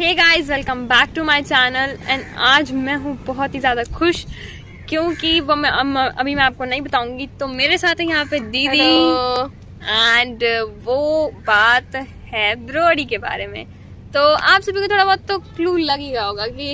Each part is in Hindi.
Hey guys, welcome back to my channel. And आज मैं हूँ बहुत ही ज़्यादा खुश क्योंकि वो अभी मैं आपको नहीं बताऊंगी। तो मेरे साथ है यहाँ पे दीदी एंड वो बात है ब्रोडी के बारे में। तो आप सभी को थोड़ा बहुत तो क्लू लग ही गया होगा कि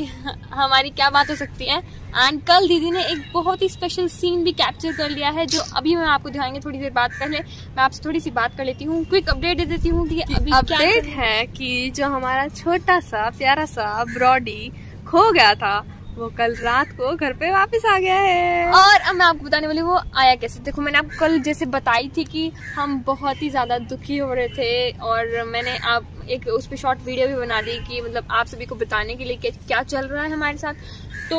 हमारी क्या बात हो सकती है। एंड कल दीदी ने एक बहुत ही स्पेशल सीन भी कैप्चर कर लिया है जो अभी मैं आपको दिखाएंगे थोड़ी देर बाद। पहले मैं आपसे थोड़ी सी बात कर लेती हूँ, क्विक अपडेट दे देती हूँ कि अभी अपडेट है कि जो हमारा छोटा सा प्यारा सा ब्रॉडी खो गया था वो कल रात को घर पे वापस आ गया है। और अब मैं आपको बताने वाली वो आया कैसे। देखो, मैंने आपको कल जैसे बताई थी कि हम बहुत ही ज्यादा दुखी हो रहे थे और मैंने आप एक उस पर शॉर्ट वीडियो भी बना दी कि मतलब आप सभी को बताने के लिए कि क्या चल रहा है हमारे साथ। तो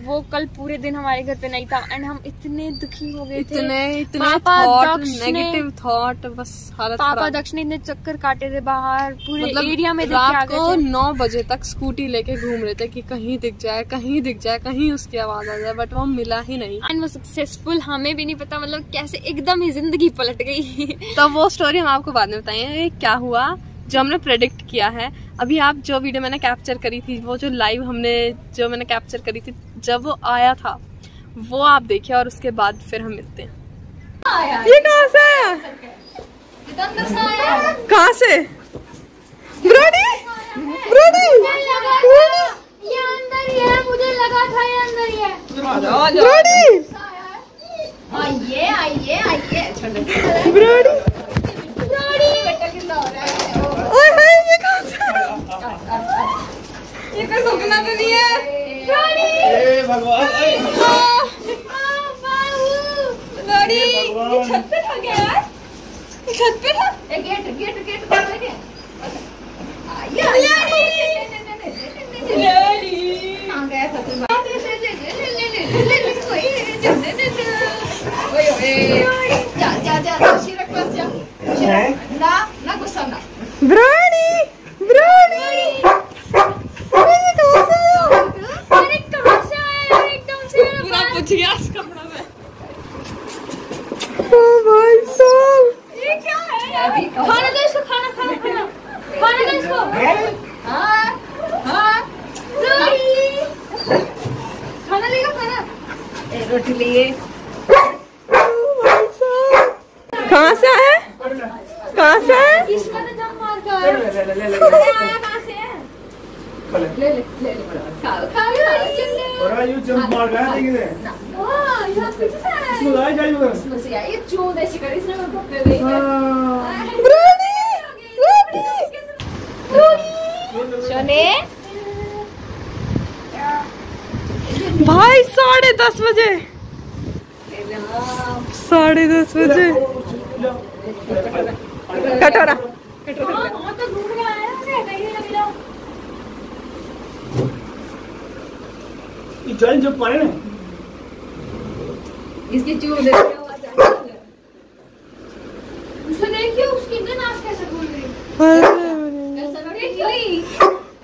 वो कल पूरे दिन हमारे घर पे नहीं था एंड हम इतने दुखी हो गए थे। इतने नेगेटिव थॉट, बस हालत खराब। पापा दक्ष ने इतने चक्कर काटे थे बाहर पूरे मतलब एरिया में। रात को 9 बजे तक स्कूटी लेके घूम रहे थे कि कहीं दिख जाए, कहीं उसकी आवाज आ जाए, बट वो मिला ही नहीं। एंड वो सक्सेसफुल, हमें भी नहीं पता मतलब कैसे एकदम ही जिंदगी पलट गई। तो वो स्टोरी हम आपको बाद में बताएंगे क्या हुआ जो हमने प्रेडिक्ट किया है। अभी आप जो वीडियो मैंने कैप्चर करी थी, वो जो लाइव मैंने कैप्चर करी थी जब वो आया था, वो आप देखिए और उसके बाद फिर हम मिलते हैं। ये कहाँ से आया? कहाँ से? ब्रॉडी ये अंदर ही है, मुझे लगा था ये अंदर ही है। ब्रॉडी आइए ब्रॉडी ये कहाँ से? ये कोई सपना तो नहीं है? भगवान, ब्रॉडी ये छत पे था क्या यार? ये छत पे था? गेट खोल के कहाँ गया था तू? जा शीरक पास जा। ना गुस्सा ना। ब्रॉडी पूरा पूछ गया इस कपड़ा में। ओ भाई साहब, ये क्या है? खाना दो इसको, खाना दो इसको। खाना लेगा खाना। रोटी लिए। कहाँ से आया? कहाँ से आया? इसमें तो जम मार का है। कहाँ से है? ले खा और यू जंप मार रहा है देखिए वाह, यहाँ कुछ है। इसमें लाए जाइए उधर। इसमें से ये चून ऐसी कर, इसने मैं पकड़ ली। सोने भाई 10:30 बजे, 10:30 बजे कटोरा वहाँ तो घूम रहा है ना, कहीं लग रहा। ये जॉइन जंप मारे ना। इसकी चून देखिए आवाज आ रही है। उसे देखिए उसकी इतनी नाक कैसे खुल रही है। ऐसा लग रही है।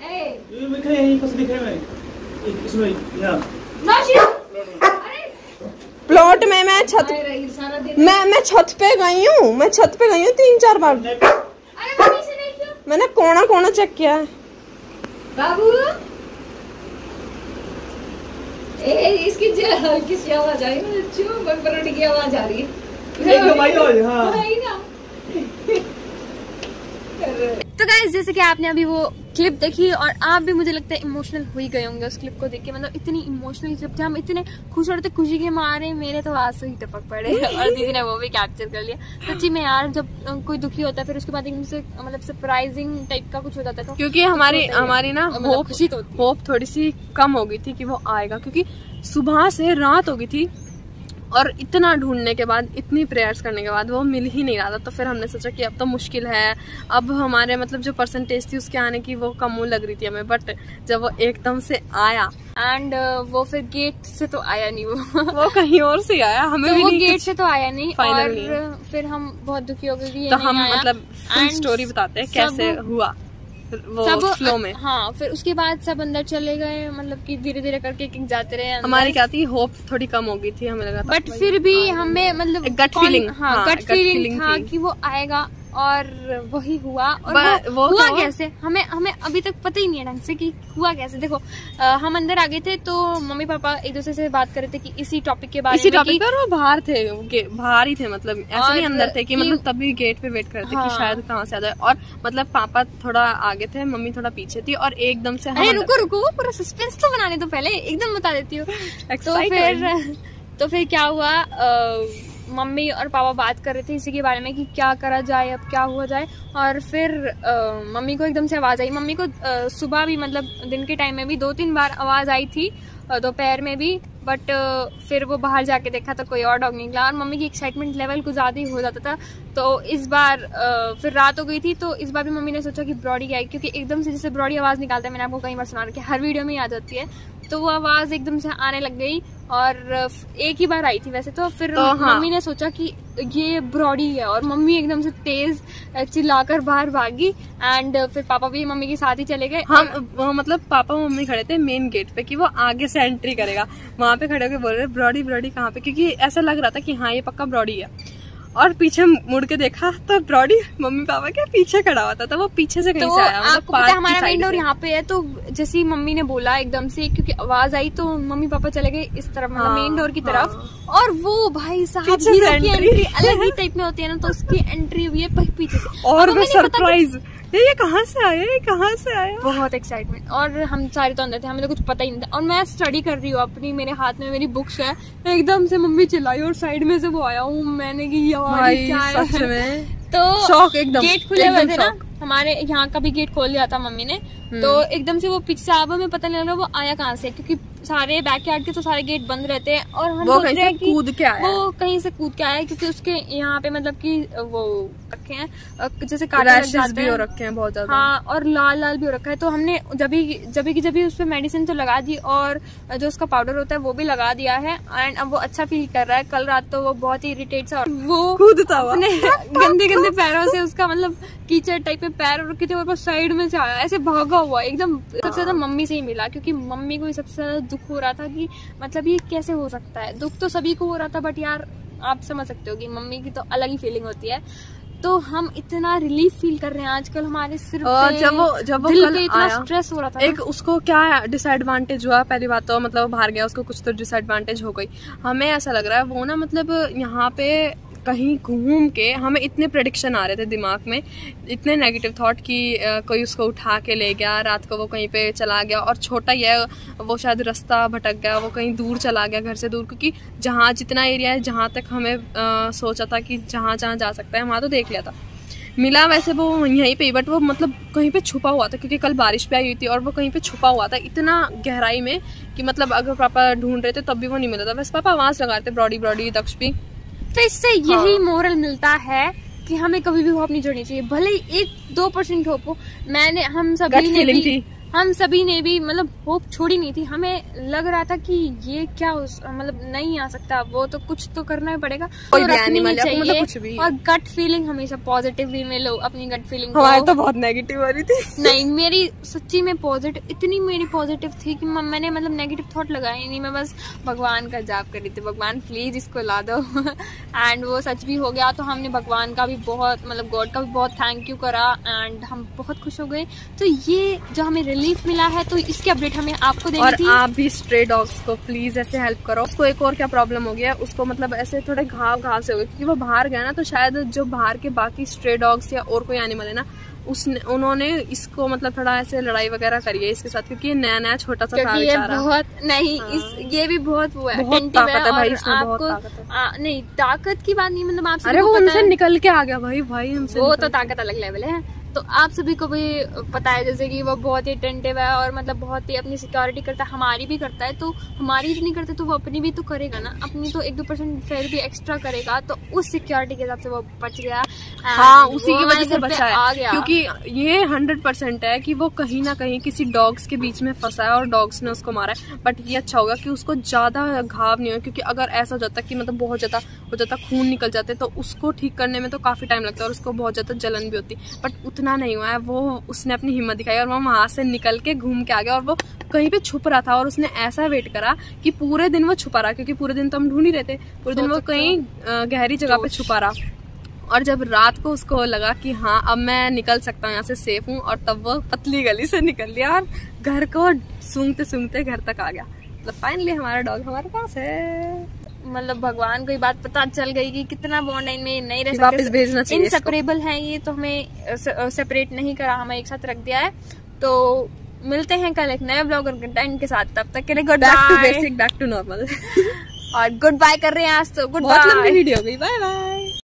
ए ये दिख रहे हैं, कैसे दिख रहे हैं इसमें या नाशी। अरे प्लॉट में मैं छत रही सारा दिन। मैं छत पे गई हूँ 3-4 बार। अरे मम्मी से देखियो। मैंने कोना चेक किया है। बाबू इसकी किसी आवाज आई ना, चूम बरबरटी की आवाज आ रही है। ये भाई और हां भाई ना। तो गाइस, जैसे कि आपने अभी वो क्लिप देखी और आप भी मुझे लगता है इमोशनल हो ही गए होंगे उस क्लिप को देख के। मतलब इतनी इमोशनल क्लिप थी, हम इतने खुश हो रहे थे, खुशी के मारे मेरे तो आंसू ही टपक पड़े। और दीदी ने वो भी कैप्चर कर लिया। सच्ची में यार, जब कोई दुखी होता है फिर उसके बाद एकदम से मतलब सरप्राइजिंग टाइप का कुछ हो जाता है। तो क्योंकि हमारी ना होप थोड़ी सी कम हो गई थी कि वो आएगा, क्योंकि सुबह से रात हो गई थी और इतना ढूंढने के बाद, इतनी प्रेयर्स करने के बाद वो मिल ही नहीं रहा था। तो फिर हमने सोचा कि अब तो मुश्किल है। अब हमारे मतलब जो परसेंटेज थी उसके आने की वो कम लग रही थी हमें, बट जब वो एकदम से आया एंड वो फिर गेट से तो आया नहीं, वो कहीं और से आया, हमें तो भी वो नहीं गेट से तो आया नहीं। और नहीं। फिर हम बहुत दुखी हो गए कि ये तो नहीं हम आया। मतलब फुल स्टोरी बताते हैं कैसे हुआ वो फ्लो में। हाँ, फिर उसके बाद सब अंदर चले गए, मतलब कि धीरे धीरे करके जाते रहे। हमारी क्या थी, होप थोड़ी कम हो गई थी, हमें लगा था बट फिर भी हमें मतलब गट फीलिंग, गट फीलिंग था कि वो आएगा। और वही हुआ। और वो हुआ कैसे हमें अभी तक पता ही नहीं है ढंग से कि हुआ कैसे। देखो हम अंदर आ गए थे तो मम्मी पापा एक दूसरे से बात कर रहे थे कि इसी टॉपिक के बारे में, इसी टॉपिक पर। वो बाहर थे, बाहर ही थे, मतलब ऐसे नहीं अंदर थे कि मतलब तभी गेट पे वेट करते कि शायद कहाँ से आ जाए। और मतलब पापा थोड़ा आगे थे, मम्मी थोड़ा पीछे थी, और एकदम से रुको पूरा सस्पेंस तो बनाने तो पहले एकदम बता देती हूँ। तो फिर क्या हुआ, मम्मी और पापा बात कर रहे थे इसी के बारे में कि क्या करा जाए, अब क्या हुआ जाए। और फिर मम्मी को एकदम से आवाज़ आई। मम्मी को सुबह भी मतलब दिन के टाइम में भी 2-3 बार आवाज़ आई थी, दोपहर में भी, बट फिर वो बाहर जाके देखा तो कोई और डॉग निकला। और मम्मी की एक्साइटमेंट लेवल कुछ ज़्यादा ही हो जाता था। तो इस बार फिर रात हो गई थी, तो इस बार भी मम्मी ने सोचा कि ब्रॉडी आई, क्योंकि एकदम से जैसे ब्रॉडी आवाज़ निकालता है, मैंने आपको कई बार सुना रखा है, हर वीडियो में आ जाती है, तो वो आवाज़ एकदम से आने लग गई। और एक ही बार आई थी वैसे तो। फिर मम्मी ने सोचा कि ये ब्रॉडी है, और मम्मी एकदम से तेज चिल्लाकर बाहर भागी। एंड फिर पापा भी मम्मी के साथ ही चले गए। हम मतलब पापा मम्मी खड़े थे मेन गेट पे कि वो आगे से एंट्री करेगा, वहां पे खड़े होकर बोल रहे ब्रॉडी ब्रॉडी कहाँ पे, क्योंकि ऐसा लग रहा था कि हाँ ये पक्का ब्रॉडी है। और पीछे मुड़ के देखा तो ब्रॉडी मम्मी पापा के पीछे खड़ा हुआ था, वो पीछे से कहीं से आया। आपको पता है हमारा मेन डोर यहाँ पे है, तो जैसे ही मम्मी ने बोला एकदम से, क्योंकि आवाज आई तो मम्मी पापा चले गए इस तरफ, मतलब मेन डोर की तरफ। और वो भाई साहब की एंट्री अलग ही टाइप में होती है ना, तो उसकी एंट्री हुई है पीछे से। और वो सरप्राइज, ये कहाँ से आया, ये कहाँ से आया, बहुत एक्साइटमेंट। और हम सारे तो अंदर थे, हमें तो कुछ पता ही नहीं था। और मैं स्टडी कर रही हूँ अपनी, मेरे हाथ में मेरी बुक्स है, एकदम से मम्मी चिल्लाई और साइड में से वो आया हूँ। मैंने की क्या सच में तो शॉक, एकदम गेट खुले हुए थे ना, हमारे यहाँ का भी गेट खोल दिया था मम्मी ने, तो एकदम से वो पीछे से आया, हमें पता नहीं लग रहा वो आया कहाँ से, क्योंकि सारे बैकयार्ड के तो सारे गेट बंद रहते हैं। और हम सोच रहे हैं कि कूद के आया, वो कहीं से कूद के आया, क्योंकि उसके यहाँ पे मतलब कि वो रखे हैं जैसे रैशेस भी हो रखे हैं बहुत ज्यादा, हाँ, और लाल लाल भी हो रखा है। तो हमने जब उस पर मेडिसिन तो लगा दी, और जो उसका पाउडर होता है वो भी लगा दिया है। एंड अब वो अच्छा फील कर रहा है। कल रात तो वो बहुत ही इरिटेट सा, वो कूदता हुआ गंदे गंदे पैरों से, उसका मतलब कीचड़ टाइप में पैर रखे थे, और वो साइड में से आया ऐसे भागा हुआ एकदम। सबसे ज्यादा मम्मी से ही मिला, क्योंकि मम्मी को सबसे ज्यादा दुख हो रहा था कि मतलब ये कैसे हो सकता है। दुख तो सभी को हो रहा था, बट यार आप समझ सकते हो कि मम्मी की तो अलग ही फीलिंग होती है। तो हम इतना रिलीफ फील कर रहे हैं आजकल, हमारे सिर्फ जब वो दिल पे इतना स्ट्रेस हो रहा था। एक उसको क्या डिसएडवांटेज हुआ, पहली बात तो मतलब बाहर गया, उसको कुछ तो डिसएडवांटेज हो गई। हमें ऐसा लग रहा है वो ना मतलब यहाँ पे कहीं घूम के, हमें इतने प्रेडिक्शन आ रहे थे दिमाग में, इतने नेगेटिव थॉट कि कोई उसको उठा के ले गया, रात को वो कहीं पे चला गया, और छोटा ही है वो, शायद रास्ता भटक गया, वो कहीं दूर चला गया घर से दूर, क्योंकि जहाँ जितना एरिया है जहाँ तक हमें सोचा था कि जहाँ जा सकता है वहाँ तो देख लिया था, मिला वैसे वो यहीं पे, बट वो मतलब कहीं पे छुपा हुआ था, क्योंकि कल बारिश भी आई हुई थी, और वो कहीं पे छुपा हुआ था इतना गहराई में कि मतलब अगर पापा ढूंढ रहे थे तब भी वो नहीं मिला था। वैसे पापा आवाज लगा रहे थे ब्रॉडी ब्रॉडी दक्ष भी। तो इससे यही मोरल मिलता है कि हमें कभी भी होप नहीं छोड़नी चाहिए, भले ही 1-2% होप हो। हम सभी ने भी मतलब होप छोड़ी नहीं थी। हमें लग रहा था कि ये क्या मतलब नहीं आ सकता, वो तो कुछ तो करना ही पड़ेगा, तो रखनी ही चाहिए, मतलब कुछ भी। और गट फीलिंग हमेशा पॉजिटिव वे में लो अपनी गट फीलिंग। हमारी तो बहुत नेगेटिव वाली थी। नहीं, मेरी सच्ची में पॉजिटिव, इतनी मेरी पॉजिटिव थी कि मैंने मतलब नेगेटिव थॉट लगाए नहीं, मैं बस भगवान का जाप कर रही थी, भगवान प्लीज इसको ला दो। एंड वो सच भी हो गया। तो हमने भगवान का भी बहुत मतलब गॉड का भी बहुत थैंक यू करा, एंड हम बहुत खुश हो गए। तो ये जो हमें रिलीफ मिला है, तो इसकी अपडेट हमें आपको देनी थी। और आप भी स्ट्रे डॉग्स को प्लीज ऐसे हेल्प करो। उसको एक और क्या प्रॉब्लम हो गया, उसको मतलब ऐसे थोड़े घाव से हो गए, क्योंकि वो बाहर गया ना, तो शायद जो बाहर के बाकी स्ट्रे डॉग्स या और कोई एनिमल है ना, उन्होंने इसको मतलब थोड़ा ऐसे लड़ाई वगैरह करी है इसके साथ, क्योंकि ये नया छोटा सा था बेचारा। बहुत नहीं, ये भी बहुत वो है, बहुत ताकत है भाई इसमें, बहुत ताकत है। नहीं, ताकत की बात नहीं, मतलब आप अरे वो हमसे निकल के आ गया भाई हमसे, वो तो ताकत अलग लेवल है। तो आप सभी को भी पता है जैसे कि वो बहुत ही अटेंटिव है, और मतलब बहुत ही अपनी सिक्योरिटी करता है, हमारी भी करता है। तो हमारी नहीं करते तो वो अपनी भी तो करेगा ना, अपनी तो 1-2% फिर भी एक्स्ट्रा करेगा। तो उस सिक्योरिटी के हिसाब से वो बच गया। हाँ, उसी की वजह से बचा है, क्योंकि ये 100% है कि वो कहीं ना कहीं किसी डॉग्स के बीच में फंसा है और डॉग्स ने उसको मारा है। बट ये अच्छा होगा कि उसको ज्यादा घाव नहीं हो, क्योंकि अगर ऐसा हो जाता कि मतलब बहुत ज्यादा हो जाता, खून निकल जाते, तो उसको ठीक करने में तो काफी टाइम लगता है, और उसको बहुत ज्यादा जलन भी होती। बट उतना नहीं हुआ है, वो उसने अपनी हिम्मत दिखाई, और वो वहां से निकल के घूम के आ गया, और वो कहीं पे छुप रहा था, और उसने ऐसा वेट करा कि पूरे दिन वो छुपा रहा, क्योंकि पूरे दिन तो हम ढूंढ ही रहे थे, पूरे दिन वो कहीं गहरी जगह पे छुपा रहा। और जब रात को उसको लगा कि हाँ अब मैं निकल सकता हूँ यहाँ से, सेफ हूँ, और तब वो पतली गली से निकल लिया और घर को सूंघते सूंघते घर तक आ गया। मतलब फाइनली हमारा डॉग हमारे पास है। मतलब भगवान को ये बात पता चल गई कि कितना बॉन्ड है इनमें, नहीं रह वापस भेजना चाहिए। इनसेपरेबल है ये, तो हमें सेपरेट नहीं करा, हमें एक साथ रख दिया है। तो मिलते हैं कल एक नए ब्लॉग और कंटेंट के साथ, तब तक के लिए goodbye, back to normal और गुड बाय कर रहे हैं आज तो, गुड बहुत बाय। लंबी वीडियो हो गई, बाय बाय।